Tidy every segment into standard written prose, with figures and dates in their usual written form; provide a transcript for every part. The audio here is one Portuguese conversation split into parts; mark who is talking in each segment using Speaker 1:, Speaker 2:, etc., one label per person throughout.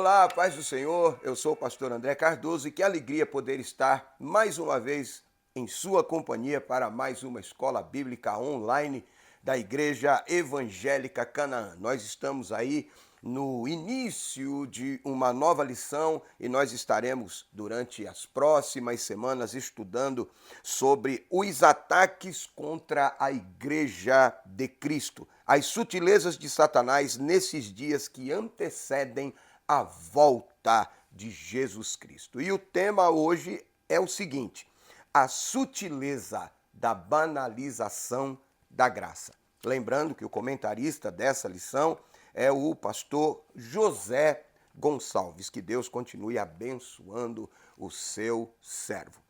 Speaker 1: Olá, paz do Senhor, eu sou o pastor André Cardoso e que alegria poder estar mais uma vez em sua companhia para mais uma escola bíblica online da Igreja Evangélica Canaã. Nós estamos aí no início de uma nova lição e nós estaremos durante as próximas semanas estudando sobre os ataques contra a Igreja de Cristo, as sutilezas de Satanás nesses dias que antecedem a volta de Jesus Cristo. E o tema hoje é o seguinte: a sutileza da banalização da graça. Lembrando que o comentarista dessa lição é o pastor José Gonçalves. Que Deus continue abençoando o seu servo.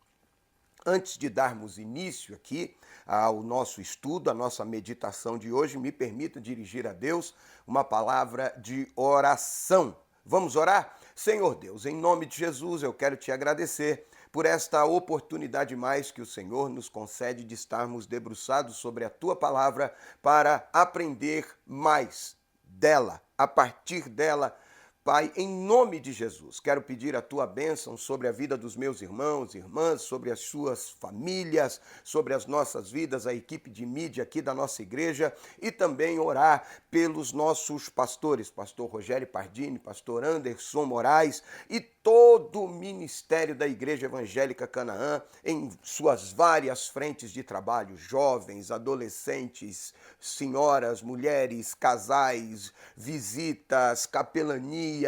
Speaker 1: Antes de darmos início aqui ao nosso estudo, à nossa meditação de hoje, me permita dirigir a Deus uma palavra de oração. Vamos orar? Senhor Deus, em nome de Jesus, eu quero te agradecer por esta oportunidade mais que o Senhor nos concede de estarmos debruçados sobre a tua palavra para aprender mais dela, a partir dela. Pai, em nome de Jesus, quero pedir a tua bênção sobre a vida dos meus irmãos e irmãs, sobre as suas famílias, sobre as nossas vidas, a equipe de mídia aqui da nossa igreja e também orar pelos nossos pastores, pastor Rogério Pardini, pastor Anderson Moraes e todo o ministério da Igreja Evangélica Canaã em suas várias frentes de trabalho, jovens, adolescentes, senhoras, mulheres, casais, visitas, capelania,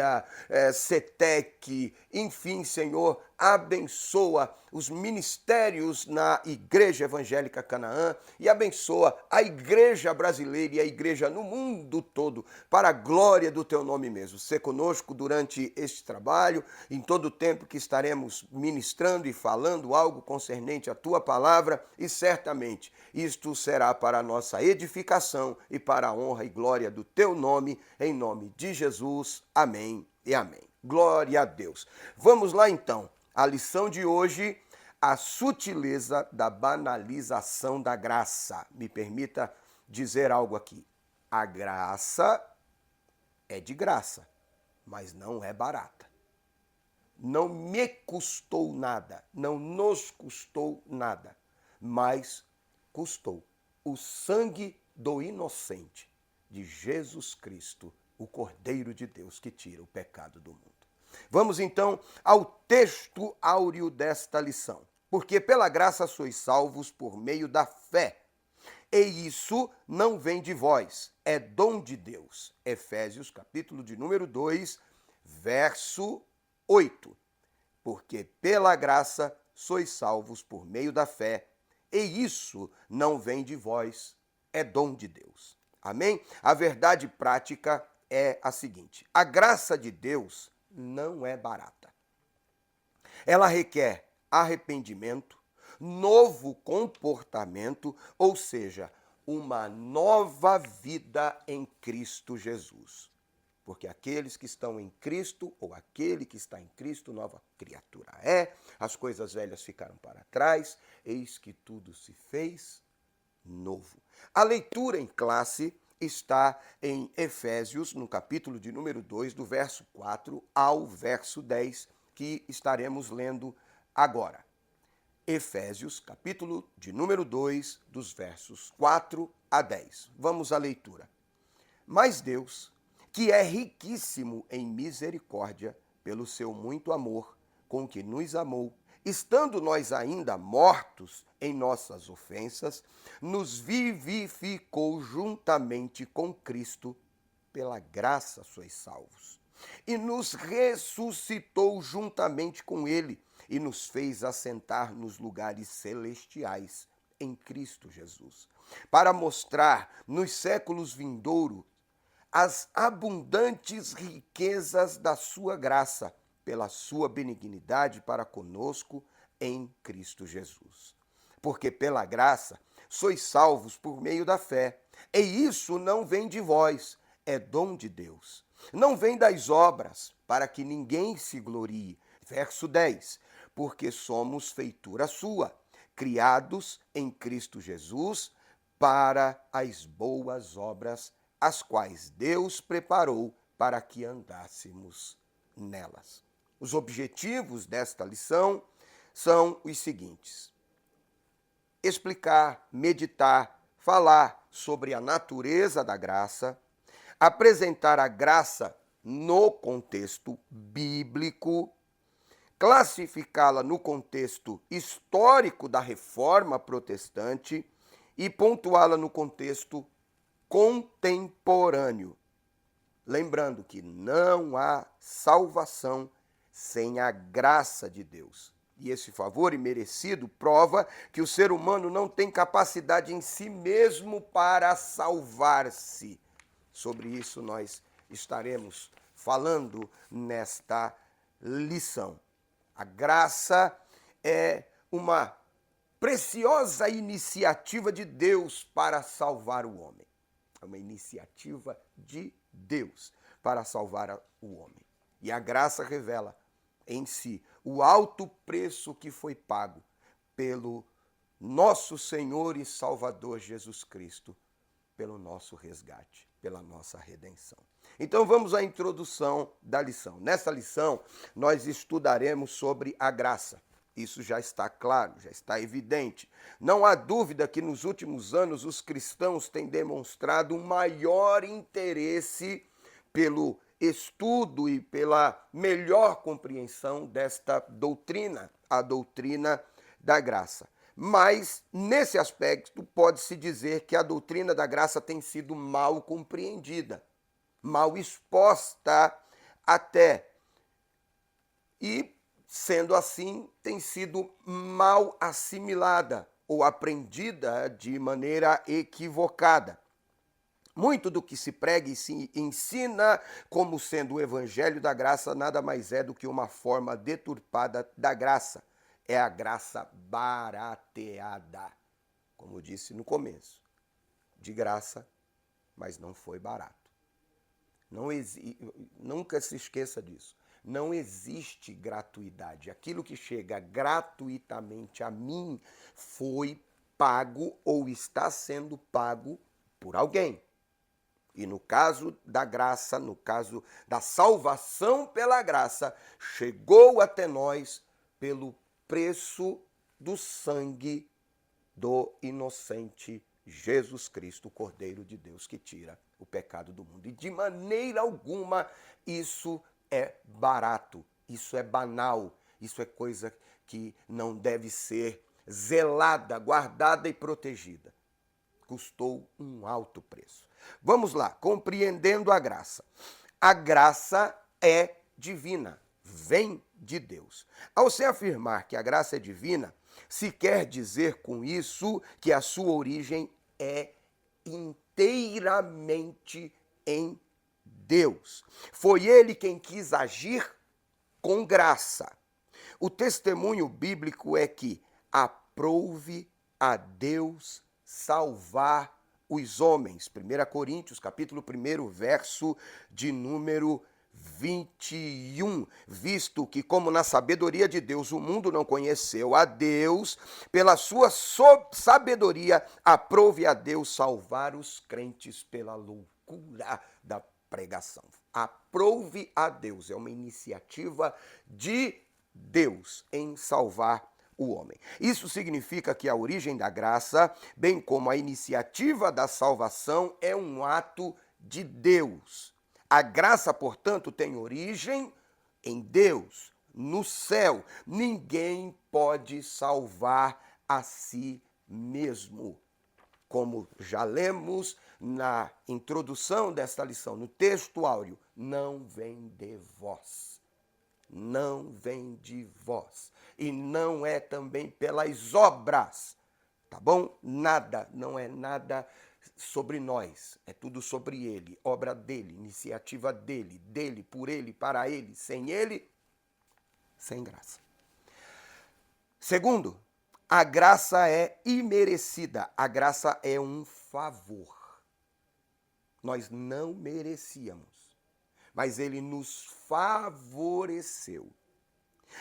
Speaker 1: CETEC, enfim, Senhor, abençoa os ministérios na Igreja Evangélica Canaã e abençoa a igreja brasileira e a igreja no mundo todo, para a glória do teu nome mesmo. Sê conosco durante este trabalho, em todo o tempo que estaremos ministrando e falando algo concernente à tua palavra, e certamente isto será para a nossa edificação e para a honra e glória do teu nome, em nome de Jesus. Amém e amém. Glória a Deus. Vamos lá então. A lição de hoje, a sutileza da banalização da graça. Me permita dizer algo aqui. A graça é de graça, mas não é barata. Não me custou nada, não nos custou nada, mas custou o sangue do inocente, de Jesus Cristo, o Cordeiro de Deus que tira o pecado do mundo. Vamos então ao texto áureo desta lição. Porque pela graça sois salvos por meio da fé. E isso não vem de vós, é dom de Deus. Efésios, capítulo de número 2, verso 8. Porque pela graça sois salvos por meio da fé. E isso não vem de vós, é dom de Deus. Amém? A verdade prática é a seguinte: a graça de Deus não é barata. Ela requer arrependimento, novo comportamento, ou seja, uma nova vida em Cristo Jesus. Porque aqueles que estão em Cristo, ou aquele que está em Cristo, nova criatura é, as coisas velhas ficaram para trás, eis que tudo se fez novo. A leitura em classe está em Efésios, no capítulo de número 2, do verso 4 ao verso 10, que estaremos lendo agora. Efésios, capítulo de número 2, dos versos 4 a 10. Vamos à leitura. Mas Deus, que é riquíssimo em misericórdia, pelo seu muito amor, com que nos amou, estando nós ainda mortos em nossas ofensas, nos vivificou juntamente com Cristo, pela graça sois salvos. E nos ressuscitou juntamente com ele, e nos fez assentar nos lugares celestiais, em Cristo Jesus, para mostrar nos séculos vindouros as abundantes riquezas da sua graça, pela sua benignidade para conosco em Cristo Jesus. Porque pela graça sois salvos por meio da fé, e isso não vem de vós, é dom de Deus. Não vem das obras, para que ninguém se glorie. Verso 10. Porque somos feitura sua, criados em Cristo Jesus para as boas obras, as quais Deus preparou para que andássemos nelas. Os objetivos desta lição são os seguintes: explicar, meditar, falar sobre a natureza da graça, apresentar a graça no contexto bíblico, classificá-la no contexto histórico da Reforma Protestante e pontuá-la no contexto contemporâneo. Lembrando que não há salvação sem a graça de Deus. E esse favor imerecido prova que o ser humano não tem capacidade em si mesmo para salvar-se. Sobre isso nós estaremos falando nesta lição. A graça é uma preciosa iniciativa de Deus para salvar o homem. É uma iniciativa de Deus para salvar o homem. E a graça revela em si o alto preço que foi pago pelo nosso Senhor e Salvador Jesus Cristo, pelo nosso resgate, pela nossa redenção. Então vamos à introdução da lição. Nessa lição nós estudaremos sobre a graça. Isso já está claro, já está evidente. Não há dúvida que nos últimos anos os cristãos têm demonstrado um maior interesse pelo estudo e pela melhor compreensão desta doutrina, a doutrina da graça. Mas, nesse aspecto, pode-se dizer que a doutrina da graça tem sido mal compreendida, mal exposta até. E, sendo assim, tem sido mal assimilada ou aprendida de maneira equivocada. Muito do que se prega e se ensina como sendo o evangelho da graça nada mais é do que uma forma deturpada da graça. É a graça barateada, como disse no começo. De graça, mas não foi barato. Nunca se esqueça disso. Não existe gratuidade. Aquilo que chega gratuitamente a mim foi pago ou está sendo pago por alguém. E no caso da graça, no caso da salvação pela graça, chegou até nós pelo preço do sangue do inocente Jesus Cristo, o Cordeiro de Deus que tira o pecado do mundo. E de maneira alguma isso é barato, isso é banal, isso é coisa que não deve ser zelada, guardada e protegida. Custou um alto preço. Vamos lá, compreendendo a graça. A graça é divina, vem de Deus. Ao se afirmar que a graça é divina, se quer dizer com isso que a sua origem é inteiramente em Deus. Foi Ele quem quis agir com graça. O testemunho bíblico é que aprouve a Deus salvar os homens. 1 Coríntios, capítulo 1, verso de número 21. Visto que, como na sabedoria de Deus o mundo não conheceu a Deus, pela sua sabedoria aprouve a Deus salvar os crentes pela loucura da pregação. Aprouve a Deus, é uma iniciativa de Deus em salvar o homem. Isso significa que a origem da graça, bem como a iniciativa da salvação, é um ato de Deus. A graça, portanto, tem origem em Deus, no céu. Ninguém pode salvar a si mesmo. Como já lemos na introdução desta lição, no texto áureo, não vem de vós. Não vem de vós. E não é também pelas obras, tá bom? Nada, não é nada sobre nós, é tudo sobre Ele, obra dele, iniciativa dele, por ele, para ele, sem ele, sem graça. Segundo, a graça é imerecida, a graça é um favor. Nós não merecíamos, mas Ele nos favoreceu.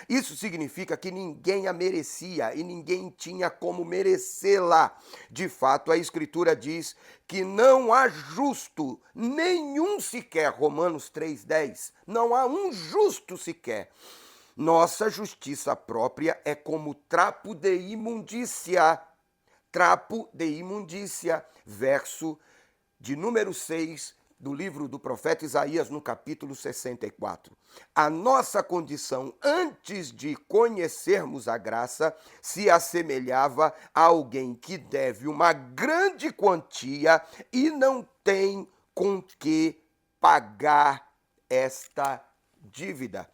Speaker 1: Isso significa que ninguém a merecia e ninguém tinha como merecê-la. De fato, a Escritura diz que não há justo, nenhum sequer, Romanos 3,10, não há um justo sequer. Nossa justiça própria é como trapo de imundícia. Trapo de imundícia. Verso de número 6 do livro do profeta Isaías, no capítulo 64. A nossa condição antes de conhecermos a graça se assemelhava a alguém que deve uma grande quantia e não tem com que pagar esta dívida.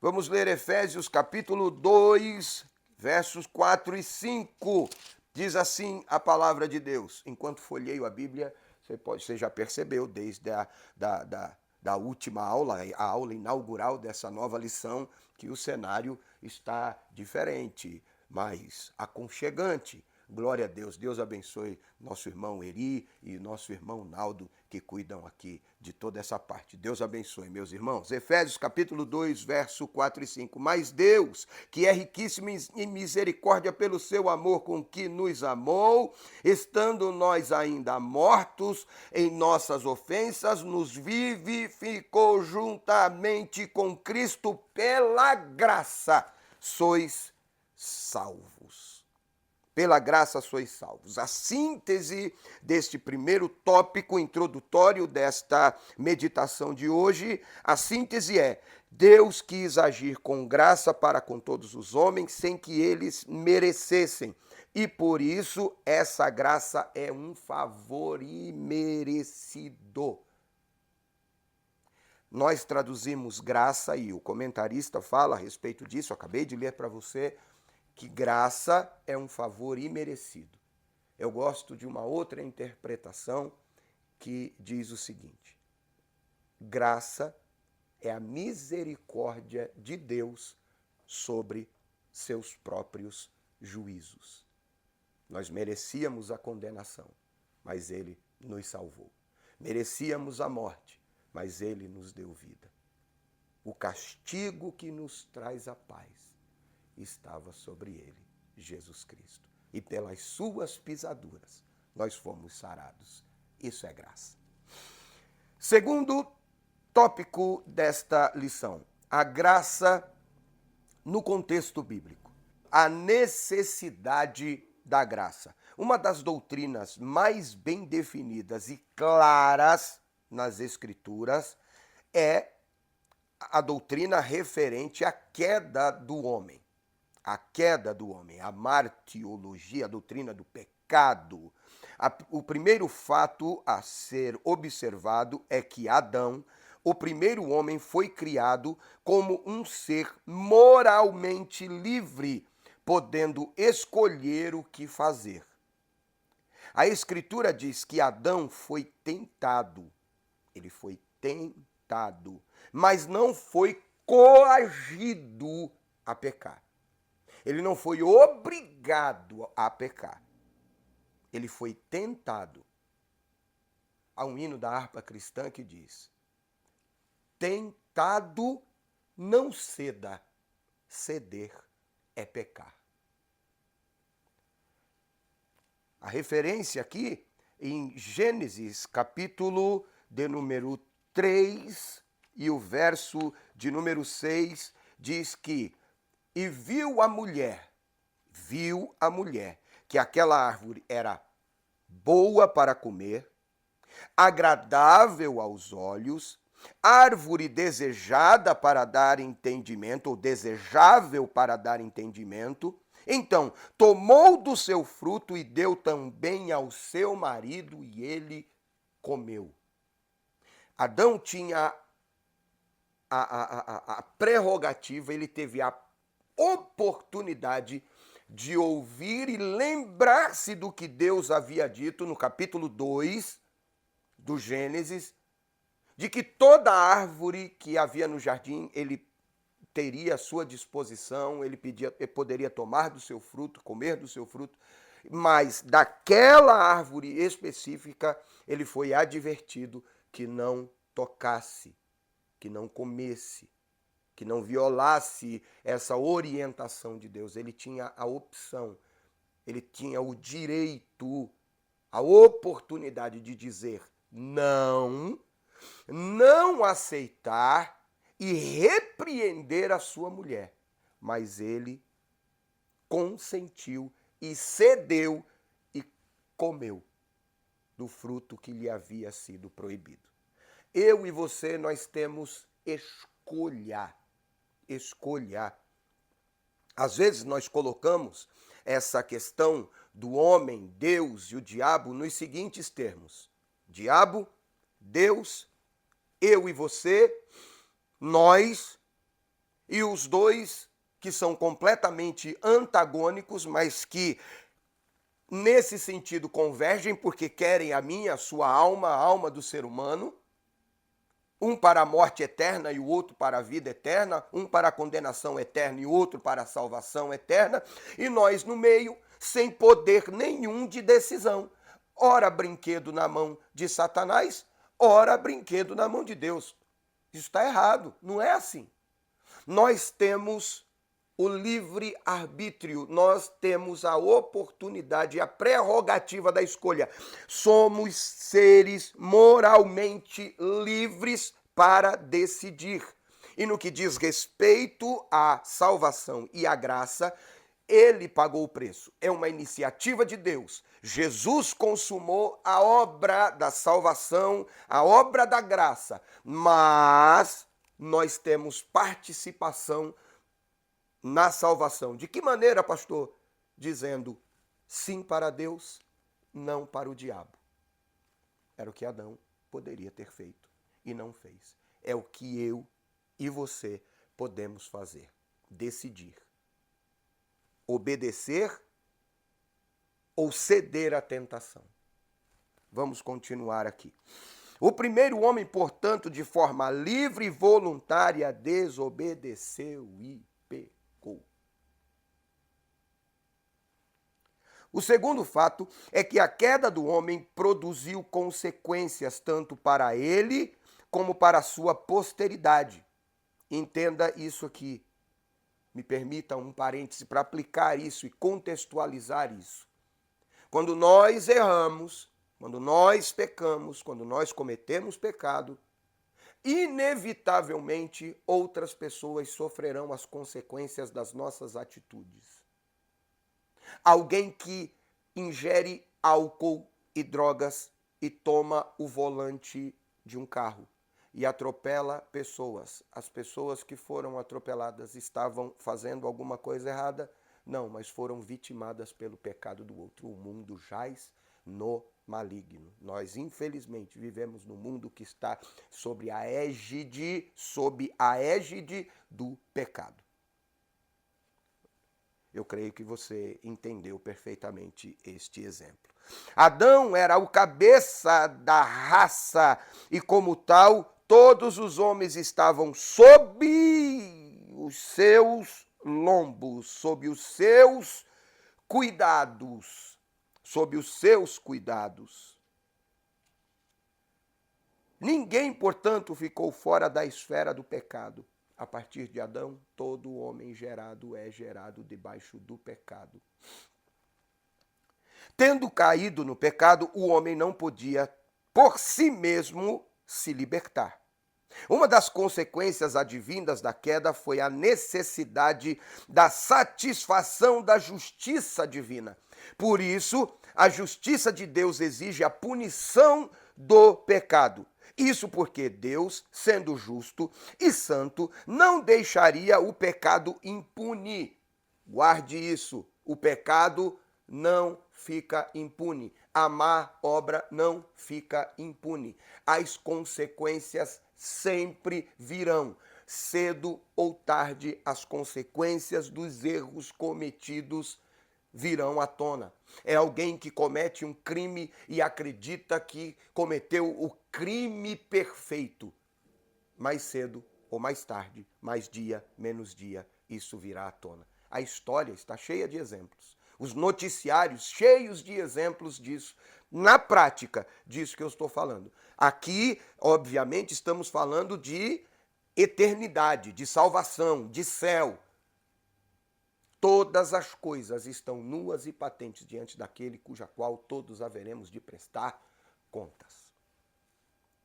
Speaker 1: Vamos ler Efésios capítulo 2, versos 4 e 5. Diz assim a palavra de Deus. Enquanto folheio a Bíblia, você já percebeu desde da última aula, a aula inaugural dessa nova lição, que o cenário está diferente, mais aconchegante. Glória a Deus. Deus abençoe nosso irmão Eri e nosso irmão Naldo, que cuidam aqui de toda essa parte. Deus abençoe, meus irmãos. Efésios capítulo 2, verso 4 e 5. Mas Deus, que é riquíssimo em misericórdia pelo seu amor com que nos amou, estando nós ainda mortos em nossas ofensas, nos vivificou juntamente com Cristo. Pela graça sois salvos. Pela graça sois salvos. A síntese deste primeiro tópico introdutório desta meditação de hoje, a síntese é: Deus quis agir com graça para com todos os homens sem que eles merecessem. E por isso essa graça é um favor imerecido. Nós traduzimos graça e o comentarista fala a respeito disso, eu acabei de ler para você, que graça é um favor imerecido. Eu gosto de uma outra interpretação que diz o seguinte: graça é a misericórdia de Deus sobre seus próprios juízos. Nós merecíamos a condenação, mas Ele nos salvou. Merecíamos a morte, mas Ele nos deu vida. O castigo que nos traz a paz estava sobre ele, Jesus Cristo. E pelas suas pisaduras nós fomos sarados. Isso é graça. Segundo tópico desta lição, a graça no contexto bíblico. A necessidade da graça. Uma das doutrinas mais bem definidas e claras nas Escrituras é a doutrina referente à queda do homem. A queda do homem, a martiologia, a doutrina do pecado. O primeiro fato a ser observado é que Adão, o primeiro homem, foi criado como um ser moralmente livre, podendo escolher o que fazer. A Escritura diz que Adão foi tentado. Ele foi tentado, mas não foi coagido a pecar. Ele não foi obrigado a pecar. Ele foi tentado. Há um hino da harpa cristã que diz: tentado não ceda, ceder é pecar. A referência aqui em Gênesis, capítulo de número 3 e o verso de número 6, diz que e viu a mulher, que aquela árvore era boa para comer, agradável aos olhos, árvore desejada para dar entendimento, ou desejável para dar entendimento. Então, tomou do seu fruto e deu também ao seu marido, e ele comeu. Adão tinha a prerrogativa, ele teve a oportunidade de ouvir e lembrar-se do que Deus havia dito no capítulo 2 do Gênesis, de que toda árvore que havia no jardim ele teria à sua disposição, ele poderia tomar do seu fruto, comer do seu fruto, mas daquela árvore específica ele foi advertido que não tocasse, que não comesse, que não violasse essa orientação de Deus. Ele tinha a opção, ele tinha o direito, a oportunidade de dizer não, não aceitar e repreender a sua mulher. Mas ele consentiu e cedeu e comeu do fruto que lhe havia sido proibido. Eu e você, nós temos escolha. Escolha. Às vezes nós colocamos essa questão do homem, Deus e o diabo nos seguintes termos: diabo, Deus, eu e você, nós, e os dois que são completamente antagônicos, mas que nesse sentido convergem porque querem a minha, a sua alma, a alma do ser humano. Um para a morte eterna e o outro para a vida eterna, um para a condenação eterna e o outro para a salvação eterna, e nós no meio, sem poder nenhum de decisão. Ora brinquedo na mão de Satanás, ora brinquedo na mão de Deus. Isso está errado, não é assim. Nós temos o livre-arbítrio, nós temos a oportunidade, a prerrogativa da escolha. Somos seres moralmente livres para decidir. E no que diz respeito à salvação e à graça, ele pagou o preço. É uma iniciativa de Deus. Jesus consumou a obra da salvação, a obra da graça. Mas nós temos participação na salvação. De que maneira, pastor? Dizendo sim para Deus, não para o diabo. Era o que Adão poderia ter feito e não fez. É o que eu e você podemos fazer. Decidir. Obedecer ou ceder à tentação. Vamos continuar aqui. O primeiro homem, portanto, de forma livre e voluntária, desobedeceu e pecou. O segundo fato é que a queda do homem produziu consequências tanto para ele como para a sua posteridade. Entenda isso aqui. Me permita um parêntese para aplicar isso e contextualizar isso. Quando nós erramos, quando nós pecamos, quando nós cometemos pecado, inevitavelmente outras pessoas sofrerão as consequências das nossas atitudes. Alguém que ingere álcool e drogas e toma o volante de um carro e atropela pessoas. As pessoas que foram atropeladas estavam fazendo alguma coisa errada? Não, mas foram vitimadas pelo pecado do outro. O mundo jaz no maligno. Nós, infelizmente, vivemos num mundo que está sob a égide do pecado. Eu creio que você entendeu perfeitamente este exemplo. Adão era o cabeça da raça e, como tal, todos os homens estavam sob os seus lombos, sob os seus cuidados, Ninguém, portanto, ficou fora da esfera do pecado. A partir de Adão, todo homem gerado é gerado debaixo do pecado. Tendo caído no pecado, o homem não podia, por si mesmo, se libertar. Uma das consequências advindas da queda foi a necessidade da satisfação da justiça divina. Por isso, a justiça de Deus exige a punição do pecado. Isso porque Deus, sendo justo e santo, não deixaria o pecado impune. Guarde isso, o pecado não fica impune. A má obra não fica impune. As consequências sempre virão. Cedo ou tarde, as consequências dos erros cometidos virão à tona. É alguém que comete um crime e acredita que cometeu o crime perfeito. Mais cedo ou mais tarde, mais dia, menos dia, isso virá à tona. A história está cheia de exemplos. Os noticiários cheios de exemplos disso. Na prática, disso que eu estou falando. Aqui, obviamente, estamos falando de eternidade, de salvação, de céu. Todas as coisas estão nuas e patentes diante daquele cuja qual todos haveremos de prestar contas.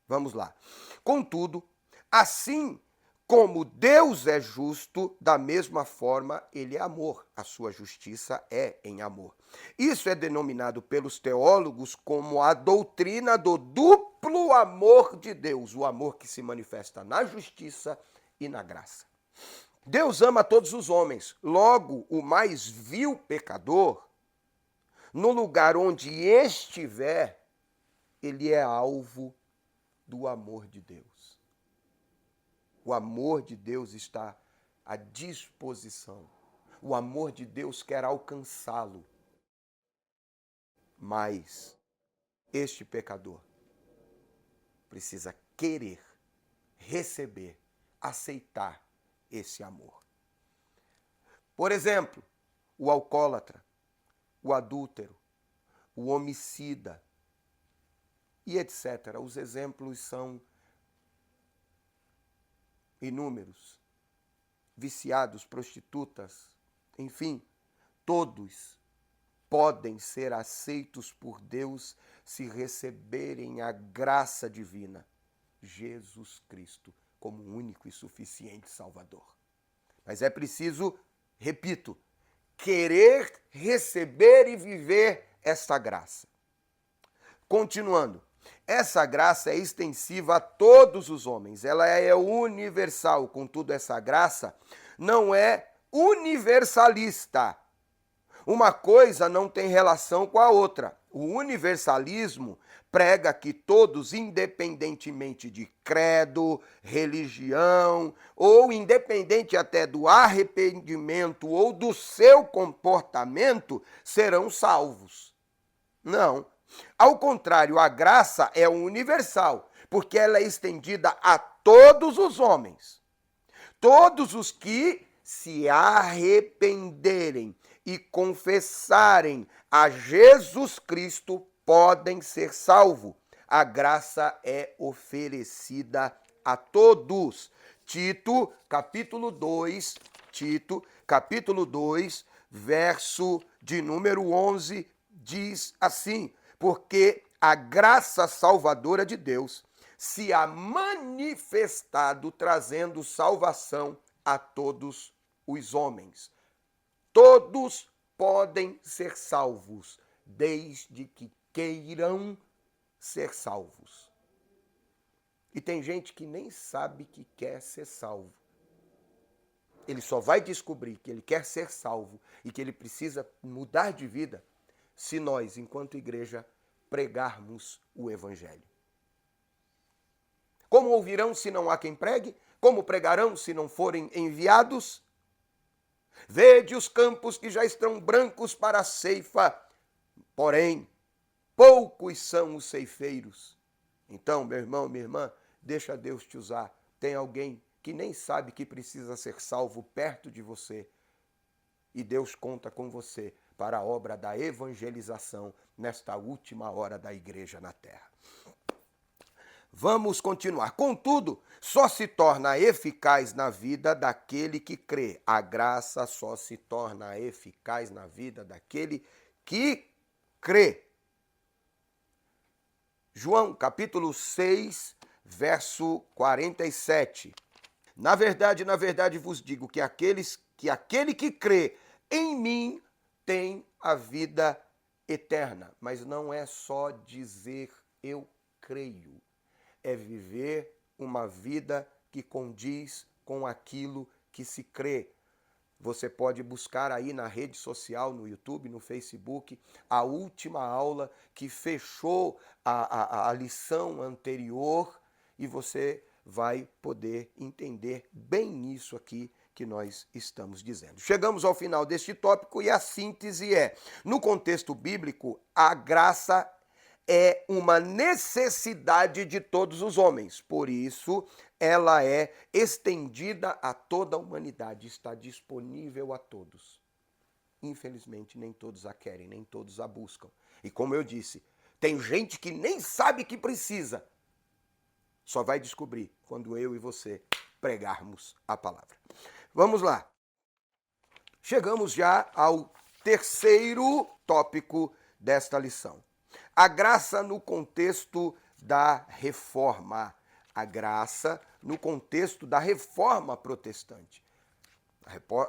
Speaker 1: Vamos lá. Contudo, assim como Deus é justo, da mesma forma ele é amor. A sua justiça é em amor. Isso é denominado pelos teólogos como a doutrina do duplo amor de Deus, o amor que se manifesta na justiça e na graça. Deus ama todos os homens, logo o mais vil pecador, no lugar onde estiver, ele é alvo do amor de Deus. O amor de Deus está à disposição. O amor de Deus quer alcançá-lo. Mas este pecador precisa querer, receber, aceitar esse amor. Por exemplo, o alcoólatra, o adúltero, o homicida e etc. Os exemplos são inúmeros. Viciados, prostitutas, enfim, todos podem ser aceitos por Deus se receberem a graça divina, Jesus Cristo, como único e suficiente Salvador. Mas é preciso, repito, querer receber e viver essa graça. Continuando, essa graça é extensiva a todos os homens, ela é universal, contudo essa graça não é universalista. Uma coisa não tem relação com a outra. O universalismo prega que todos, independentemente de credo, religião, ou independente até do arrependimento ou do seu comportamento, serão salvos. Não. Ao contrário, a graça é universal, porque ela é estendida a todos os homens. Todos os que se arrependerem e confessarem a Jesus Cristo podem ser salvos. A graça é oferecida a todos. Tito, capítulo 2, verso de número 11, diz assim: porque a graça salvadora de Deus se há manifestado trazendo salvação a todos os homens. Todos podem ser salvos, desde que queiram ser salvos. E tem gente que nem sabe que quer ser salvo. Ele só vai descobrir que ele quer ser salvo e que ele precisa mudar de vida se nós, enquanto igreja, pregarmos o Evangelho. Como ouvirão se não há quem pregue? Como pregarão se não forem enviados? Vede os campos que já estão brancos para a ceifa, porém, poucos são os ceifeiros. Então, meu irmão, minha irmã, deixa Deus te usar. Tem alguém que nem sabe que precisa ser salvo perto de você. E Deus conta com você para a obra da evangelização nesta última hora da igreja na terra. Vamos continuar. Contudo, só se torna eficaz na vida daquele que crê. A graça só se torna eficaz na vida daquele que crê. João, capítulo 6, verso 47. Na verdade vos digo que aquele que crê em mim tem a vida eterna. Mas não é só dizer eu creio. É viver uma vida que condiz com aquilo que se crê. Você pode buscar aí na rede social, no YouTube, no Facebook, a última aula que fechou a lição anterior e você vai poder entender bem isso aqui que nós estamos dizendo. Chegamos ao final deste tópico e a síntese é: no contexto bíblico, a graça é uma necessidade de todos os homens. Por isso, ela é estendida a toda a humanidade, está disponível a todos. Infelizmente, nem todos a querem, nem todos a buscam. E como eu disse, tem gente que nem sabe que precisa. Só vai descobrir quando eu e você pregarmos a palavra. Vamos lá. Chegamos já ao terceiro tópico desta lição. A graça no contexto da reforma. A graça no contexto da reforma protestante.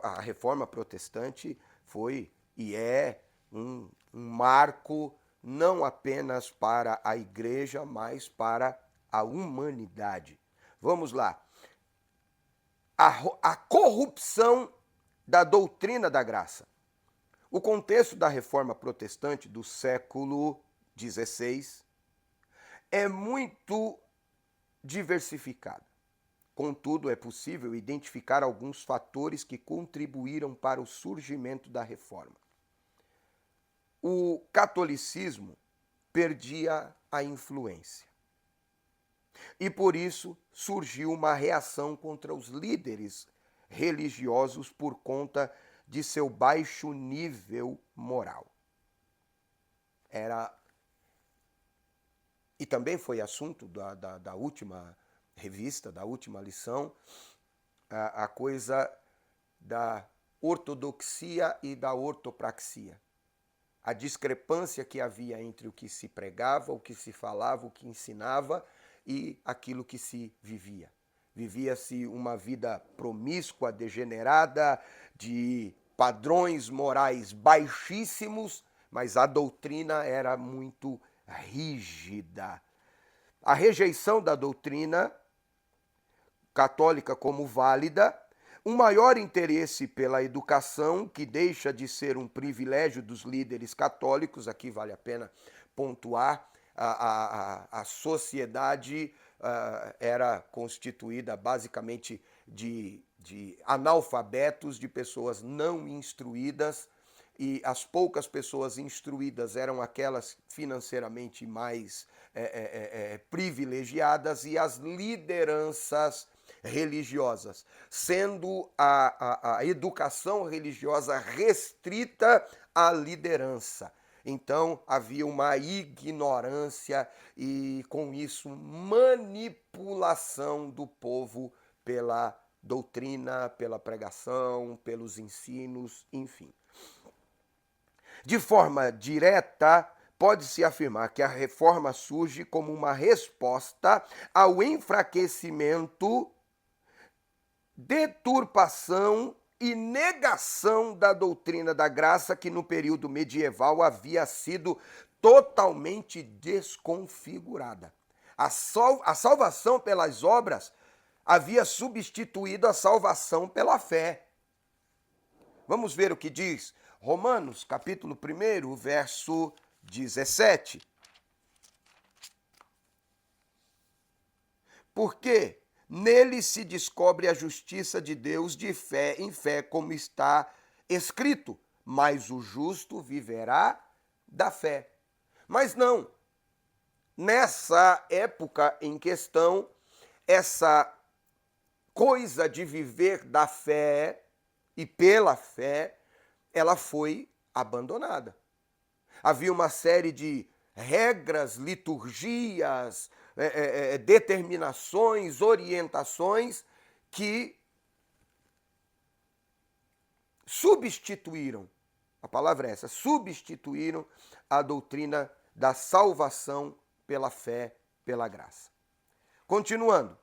Speaker 1: A reforma protestante foi e é um marco não apenas para a igreja, mas para a humanidade. Vamos lá. A corrupção da doutrina da graça. O contexto da reforma protestante do século XVI é muito diversificado. Contudo, é possível identificar alguns fatores que contribuíram para o surgimento da reforma. O catolicismo perdia a influência. E por isso surgiu uma reação contra os líderes religiosos por conta de seu baixo nível moral. E também foi assunto da última revista, da última lição, a coisa da ortodoxia e da ortopraxia. A discrepância que havia entre o que se pregava, o que se falava, o que ensinava e aquilo que se vivia. Vivia-se uma vida promíscua, degenerada, de padrões morais baixíssimos, mas a doutrina era muito rígida. A rejeição da doutrina católica como válida, um maior interesse pela educação, que deixa de ser um privilégio dos líderes católicos, aqui vale a pena pontuar, a sociedade era constituída basicamente de analfabetos, de pessoas não instruídas, e as poucas pessoas instruídas eram aquelas financeiramente mais privilegiadas, e as lideranças religiosas, sendo a educação religiosa restrita à liderança. Então havia uma ignorância e, com isso, manipulação do povo pela doutrina, pela pregação, pelos ensinos, enfim. De forma direta, pode-se afirmar que a reforma surge como uma resposta ao enfraquecimento, deturpação e negação da doutrina da graça, que no período medieval havia sido totalmente desconfigurada. A salvação pelas obras havia substituído a salvação pela fé. Vamos ver o que diz Romanos, capítulo 1, verso 17. Porque nele se descobre a justiça de Deus de fé em fé, como está escrito, mas o justo viverá da fé. Mas não, nessa época em questão, essa coisa de viver da fé e pela fé, ela foi abandonada. Havia uma série de regras, liturgias, determinações, orientações que substituíram, a palavra é essa, substituíram a doutrina da salvação pela fé, pela graça. Continuando.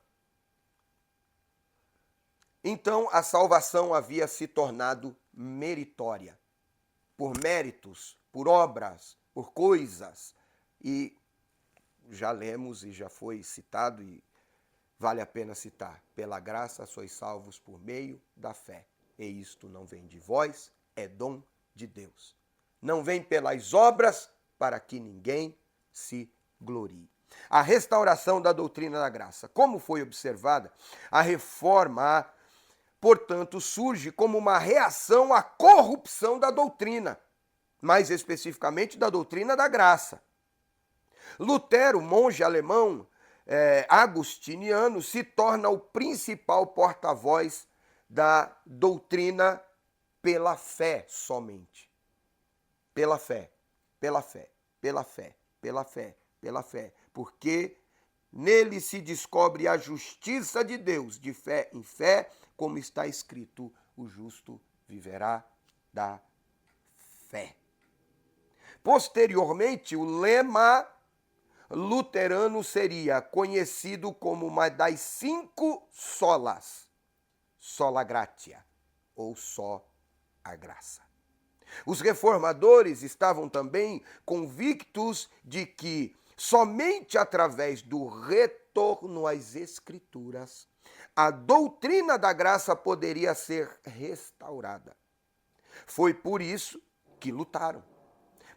Speaker 1: Então a salvação havia se tornado meritória, por méritos, por obras, por coisas, e já lemos e já foi citado, e vale a pena citar: pela graça sois salvos por meio da fé, e isto não vem de vós, é dom de Deus. Não vem pelas obras, para que ninguém se glorie. A restauração da doutrina da graça. Como foi observada, a reforma, portanto, surge como uma reação à corrupção da doutrina, mais especificamente da doutrina da graça. Lutero, monge alemão agustiniano, se torna o principal porta-voz da doutrina pela fé somente. Pela fé, pela fé, pela fé, pela fé, pela fé. Porque Nele se descobre a justiça de Deus, de fé em fé, como está escrito, o justo viverá da fé. Posteriormente, o lema luterano seria conhecido como uma das 5 solas, sola gratia, ou só a graça. Os reformadores estavam também convictos de que somente através do retorno às Escrituras a doutrina da graça poderia ser restaurada. Foi por isso que lutaram,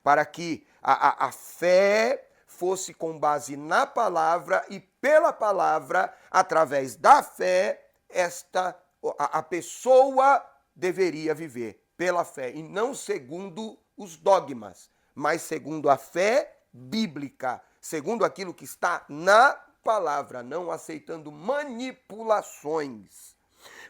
Speaker 1: para que a fé fosse com base na palavra e pela palavra, através da fé, a pessoa deveria viver pela fé, e não segundo os dogmas, mas segundo a fé bíblica, segundo aquilo que está na palavra, não aceitando manipulações.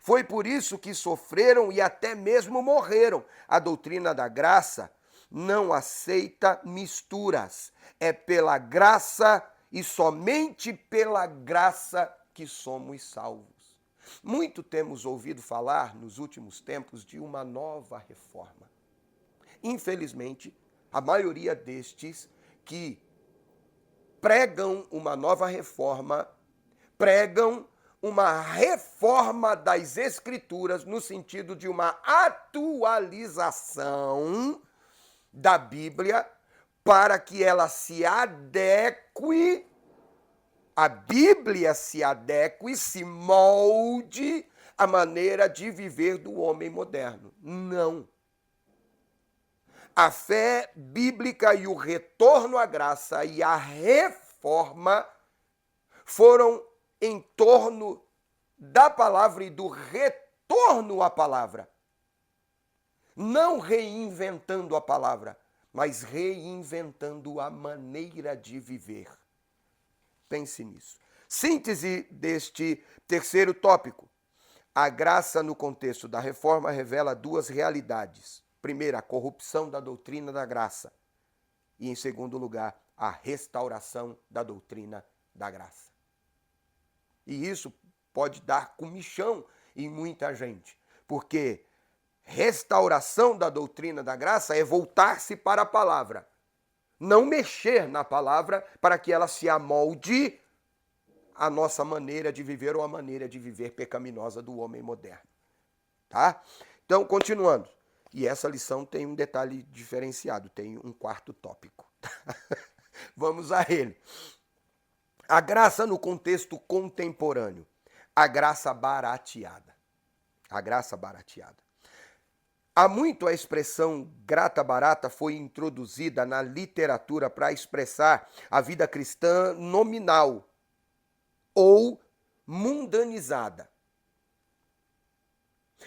Speaker 1: Foi por isso que sofreram e até mesmo morreram. A doutrina da graça não aceita misturas. É pela graça e somente pela graça que somos salvos. Muito temos ouvido falar nos últimos tempos de uma nova reforma. Infelizmente, a maioria destes que pregam uma nova reforma, pregam uma reforma das Escrituras no sentido de uma atualização da Bíblia para que ela se adeque, a Bíblia se adeque, se molde à maneira de viver do homem moderno. Não. A fé bíblica e o retorno à graça e a reforma foram em torno da palavra e do retorno à palavra. Não reinventando a palavra, mas reinventando a maneira de viver. Pense nisso. Síntese deste terceiro tópico. A graça no contexto da reforma revela 2 realidades. Primeiro, a corrupção da doutrina da graça. E, em segundo lugar, a restauração da doutrina da graça. E isso pode dar comichão em muita gente, porque restauração da doutrina da graça é voltar-se para a palavra. Não mexer na palavra para que ela se amolde à nossa maneira de viver ou à maneira de viver pecaminosa do homem moderno. Tá? Então, continuando. E essa lição tem um detalhe diferenciado, tem um 4º tópico. Vamos a ele. A graça no contexto contemporâneo. A graça barateada. A graça barateada. Há muito a expressão grata barata foi introduzida na literatura para expressar a vida cristã nominal ou mundanizada.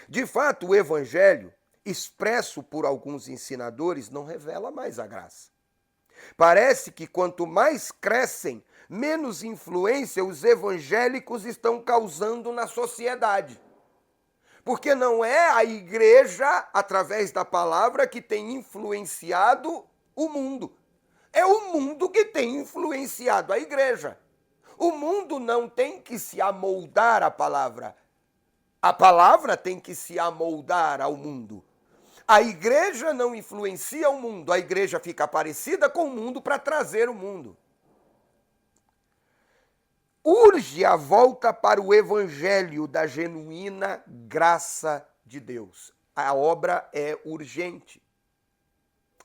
Speaker 1: De fato, o evangelho, expresso por alguns ensinadores, não revela mais a graça. Parece que quanto mais crescem, menos influência os evangélicos estão causando na sociedade. Porque não é a igreja, através da palavra, que tem influenciado o mundo. É o mundo que tem influenciado a igreja. O mundo não tem que se amoldar à palavra. A palavra tem que se amoldar ao mundo. A igreja não influencia o mundo, a igreja fica parecida com o mundo para trazer o mundo. Urge a volta para o evangelho da genuína graça de Deus. A obra é urgente.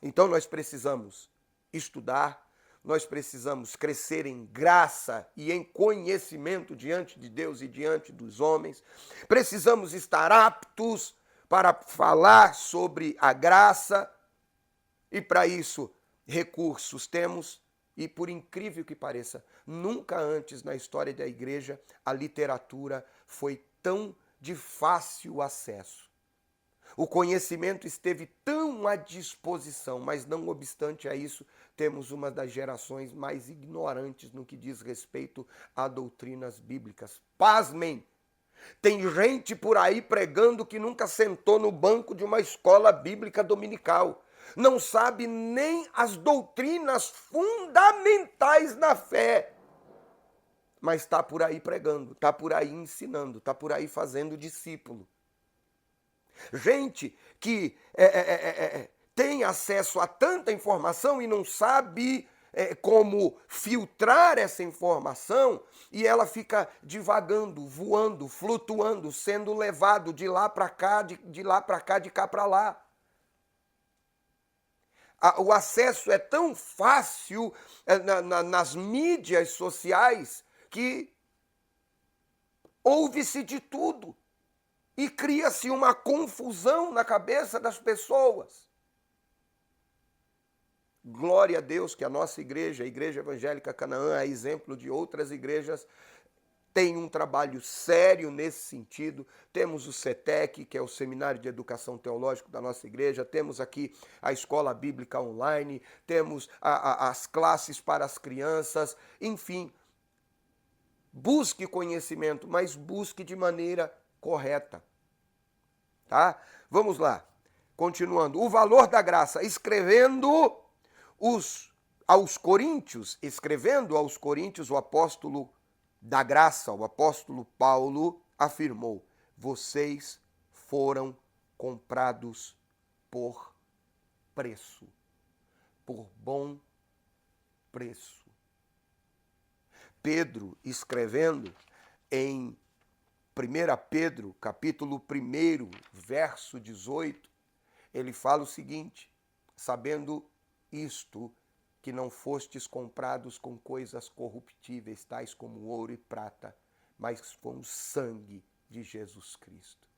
Speaker 1: Então nós precisamos estudar, nós precisamos crescer em graça e em conhecimento diante de Deus e diante dos homens. Precisamos estar aptos para falar sobre a graça, e para isso recursos temos, e por incrível que pareça, nunca antes na história da igreja a literatura foi tão de fácil acesso. O conhecimento esteve tão à disposição, mas não obstante a isso, temos uma das gerações mais ignorantes no que diz respeito a doutrinas bíblicas. Pasmem! Tem gente por aí pregando que nunca sentou no banco de uma escola bíblica dominical. Não sabe nem as doutrinas fundamentais da fé. mas está por aí pregando, está por aí ensinando, está por aí fazendo discípulo. Gente que tem acesso a tanta informação e não sabe como filtrar essa informação, e ela fica divagando, voando, flutuando, sendo levado de lá para cá, de lá para cá, de cá para lá. O acesso é tão fácil nas mídias sociais que ouve-se de tudo e cria-se uma confusão na cabeça das pessoas. Glória a Deus que a nossa igreja, a Igreja Evangélica Canaã, é exemplo de outras igrejas, tem um trabalho sério nesse sentido. Temos o CETEC, que é o Seminário de Educação Teológica da nossa igreja, temos aqui a Escola Bíblica Online, temos as classes para as crianças, enfim. Busque conhecimento, mas busque de maneira correta. Tá? Vamos lá. Continuando. O valor da graça, escrevendo aos Coríntios, o apóstolo da graça, o apóstolo Paulo afirmou: vocês foram comprados por preço, por bom preço. Pedro, escrevendo em 1 Pedro, capítulo 1, verso 18, ele fala o seguinte: sabendo isto, que não fostes comprados com coisas corruptíveis, tais como ouro e prata, mas com o sangue de Jesus Cristo.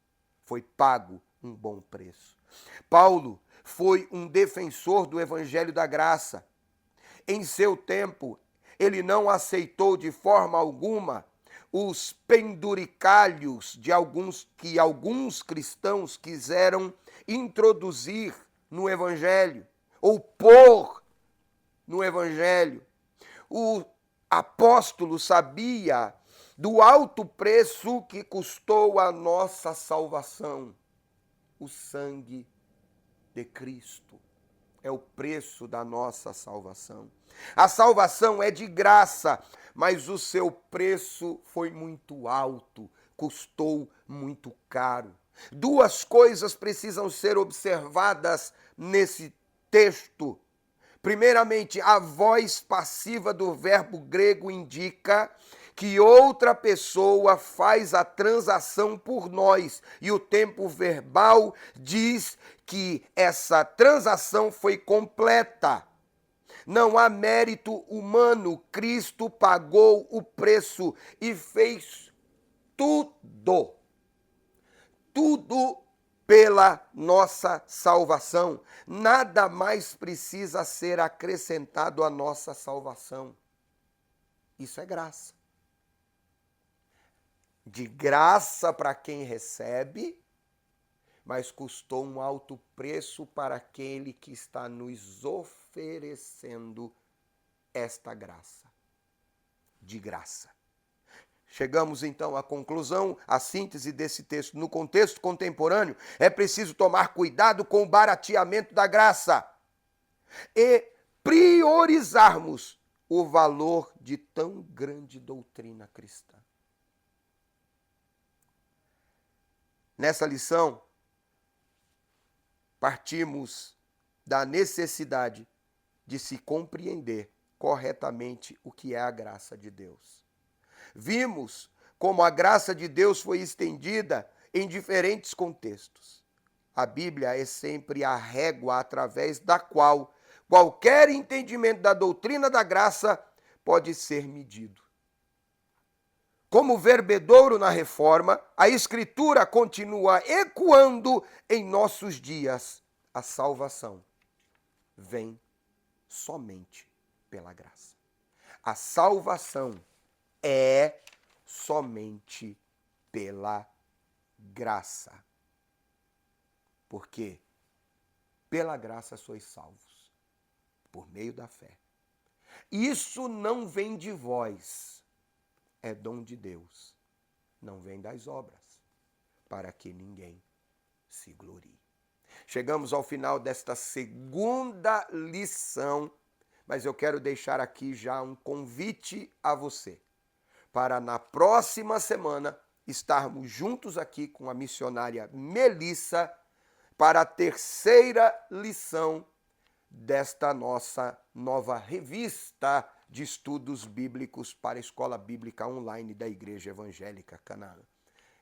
Speaker 1: Foi pago um bom preço. Paulo foi um defensor do Evangelho da Graça. Em seu tempo, ele não aceitou de forma alguma os penduricalhos que alguns cristãos quiseram introduzir no Evangelho, ou pôr no Evangelho. O apóstolo sabia do alto preço que custou a nossa salvação. O sangue de Cristo é o preço da nossa salvação. A salvação é de graça, mas o seu preço foi muito alto, custou muito caro. Duas coisas precisam ser observadas nesse texto. Primeiramente, a voz passiva do verbo grego indica que outra pessoa faz a transação por nós. E o tempo verbal diz que essa transação foi completa. Não há mérito humano. Cristo pagou o preço e fez tudo. Tudo pela nossa salvação. Nada mais precisa ser acrescentado à nossa salvação. Isso é graça. De graça para quem recebe, mas custou um alto preço para aquele que está nos oferecendo esta graça. De graça. Chegamos então à conclusão, à síntese desse texto. No contexto contemporâneo, é preciso tomar cuidado com o barateamento da graça e priorizarmos o valor de tão grande doutrina cristã. Nessa lição, partimos da necessidade de se compreender corretamente o que é a graça de Deus. Vimos como a graça de Deus foi estendida em diferentes contextos. A Bíblia é sempre a régua através da qual qualquer entendimento da doutrina da graça pode ser medido. Como verbedouro na Reforma, a Escritura continua ecoando em nossos dias. A salvação vem somente pela graça. A salvação é somente pela graça. Porque pela graça sois salvos, por meio da fé. Isso não vem de vós, é dom de Deus, não vem das obras, para que ninguém se glorie. Chegamos ao final desta segunda lição, mas eu quero deixar aqui já um convite a você. para na próxima semana estarmos juntos aqui com a missionária Melissa para a terceira lição desta nossa nova revista de estudos bíblicos para a Escola Bíblica Online da Igreja Evangélica Canaã.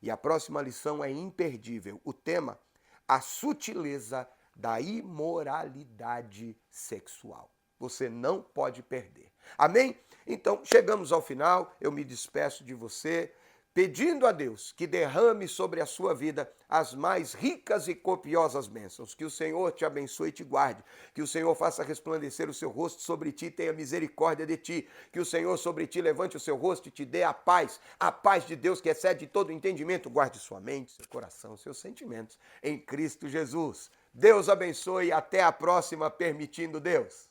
Speaker 1: E a próxima lição é imperdível. O tema, a sutileza da imoralidade sexual. Você não pode perder. Amém? Então, chegamos ao final, eu me despeço de você, pedindo a Deus que derrame sobre a sua vida as mais ricas e copiosas bênçãos. Que o Senhor te abençoe e te guarde. Que o Senhor faça resplandecer o seu rosto sobre ti e tenha misericórdia de ti. Que o Senhor sobre ti levante o seu rosto e te dê a paz de Deus que excede todo entendimento. Guarde sua mente, seu coração, seus sentimentos em Cristo Jesus. Deus abençoe e até a próxima, permitindo Deus.